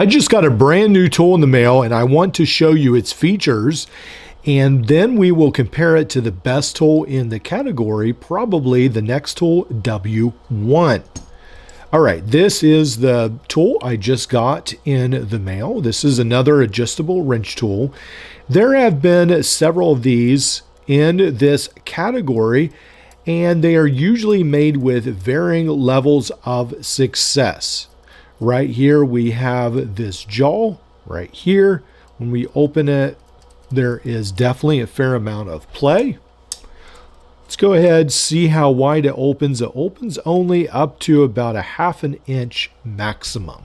I just got a brand new tool in the mail and I want to show you its features, and then we will compare it to the best tool in the category, probably the Nextool W1. All right, this is the tool I just got in the mail. This is another adjustable wrench tool. There have been several of these in this category, and they are usually made with varying levels of success. Right here we have this jaw right here. When we open it, there is definitely a fair amount of play. Let's go ahead, see how wide it opens. It opens only up to about a 1/2 inch maximum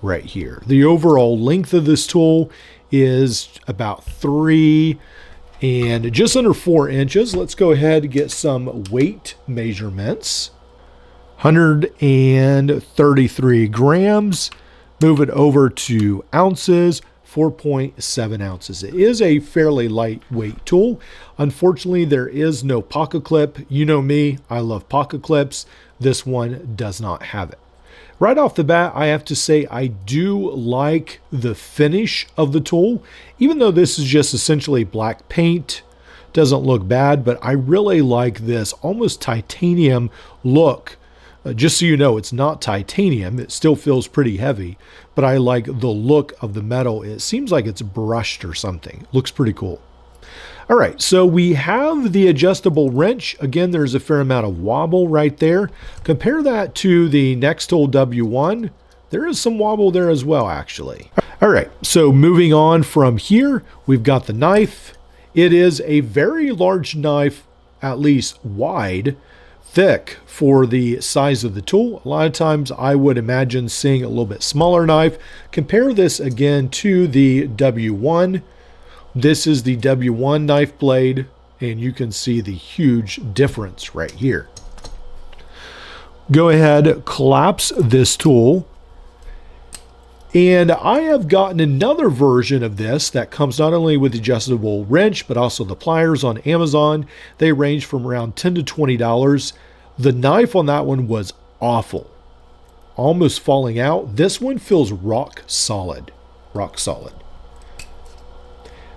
right here. The overall length of this tool is about 3 and just under 4 inches. Let's go ahead and get some weight measurements. 133 grams. Move it over to ounces. 4.7 ounces. It is a fairly lightweight tool. Unfortunately, there is no pocket clip. You know me, I love pocket clips. This one does not have it. Right off the bat, I have to say I do like the finish of the tool. Even though this is just essentially black paint, doesn't look bad, but I really like this almost titanium look. Just so you know, it's not titanium. It still feels pretty heavy, but I like the look of the metal. It seems like it's brushed or something. Looks pretty cool. All right, so we have the adjustable wrench. Again, there's a fair amount of wobble right there. Compare that to the Nextool W1. There is some wobble there as well, actually. All right, so moving on from here, we've got the knife. It is a very large knife, at least wide, thick for the size of the tool. A lot of times I would imagine seeing a little bit smaller knife. Compare this again to the W1. This is the W1 knife blade, and you can see the huge difference right here. Go ahead, collapse this tool. And I have gotten another version of this that comes not only with the adjustable wrench, but also the pliers on Amazon. They range from around $10 to $20. The knife on that one was awful, almost falling out. This one feels rock solid, rock solid.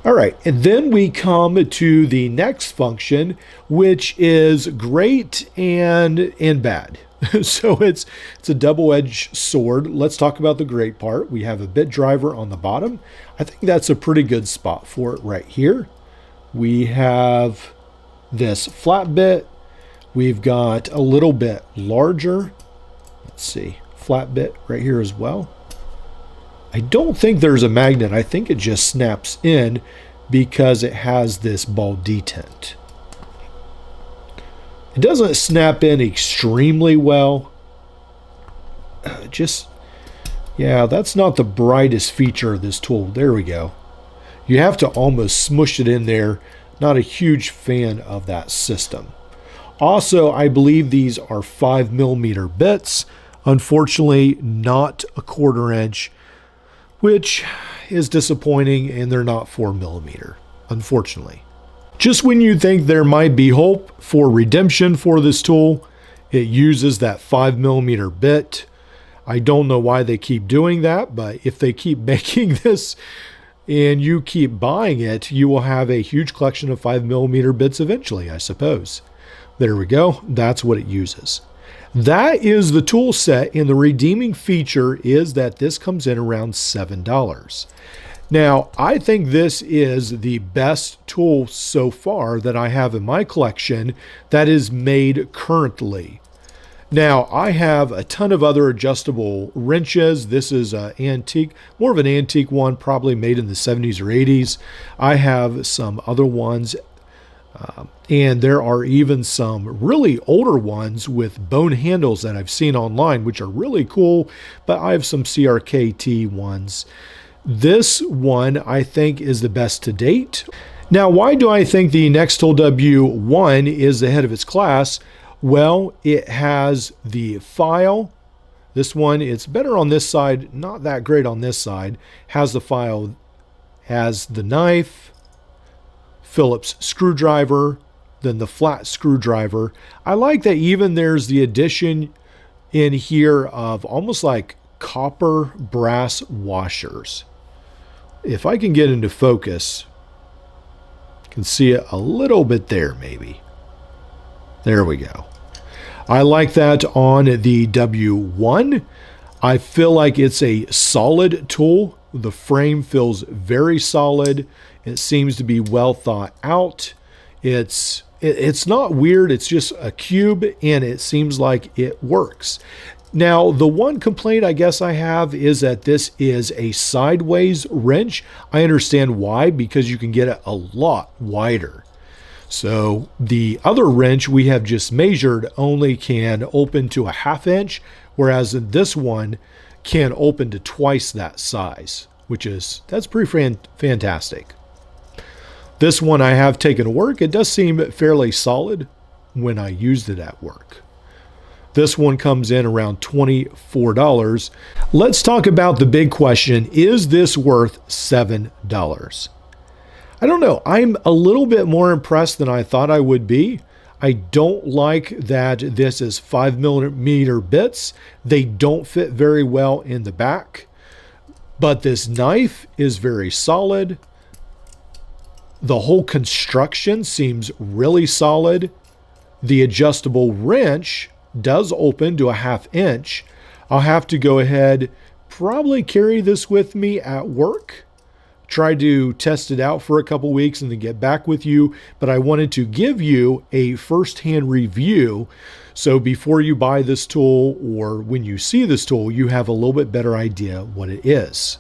All right, and then we come to the next function, which is great and bad. So it's a double-edged sword. Let's talk about the great part. We have a bit driver on the bottom. I think that's a pretty good spot for it right here. We have this flat bit. We've got a little bit larger, let's see, flat bit right here as well. I don't think there's a magnet. I think it just snaps in because it has this ball detent. It doesn't snap in extremely well. Yeah, that's not the brightest feature of this tool. There we go. You have to almost smush it in there. Not a huge fan of that system. Also, I believe these are 5mm bits. Unfortunately, not a 1/4 inch, which is disappointing, and they're not 4mm, unfortunately. Just when you think there might be hope for redemption for this tool, it uses that 5mm bit. I don't know why they keep doing that, but if they keep making this and you keep buying it, you will have a huge collection of 5mm bits eventually, I suppose. There we go. That's what it uses. That is the tool set, and the redeeming feature is that this comes in around $7. Now, I think this is the best tool so far that I have in my collection that is made currently. Now, I have a ton of other adjustable wrenches. This is an antique, more of an antique one, probably made in the 70s or 80s. I have some other ones. And there are even some really older ones with bone handles that I've seen online, which are really cool, but I have some CRKT ones. This one I think is the best to date. Now, why do I think the Nextool W1 is the head of its class? Well, it has the file. This one, it's better on this side, not that great on this side. Has the file, has the knife, Phillips screwdriver, then the flat screwdriver. I like that even there's the addition in here of almost like copper brass washers. If I can get into focus, you can see it a little bit there maybe. There we go. I like that on the W1. I feel like it's a solid tool. The frame feels very solid. It seems to be well thought out. It's not weird. It's just a cube, and it seems like it works. Now, the one complaint I guess I have is that this is a sideways wrench. I understand why, because you can get it a lot wider. So the other wrench we have just measured only can open to a 1/2 inch, whereas this one can open to twice that size, that's pretty fantastic. This one I have taken to work. It does seem fairly solid when I used it at work. This one comes in around $24. Let's talk about the big question. Is this worth $7? I don't know. I'm a little bit more impressed than I thought I would be. I don't like that this is 5mm bits. They don't fit very well in the back. But this knife is very solid. The whole construction seems really solid. The adjustable wrench does open to a 1/2 inch. I'll have to go ahead, probably carry this with me at work. Try to test it out for a couple weeks and then get back with you. But I wanted to give you a first-hand review. So before you buy this tool or when you see this tool, you have a little bit better idea what it is.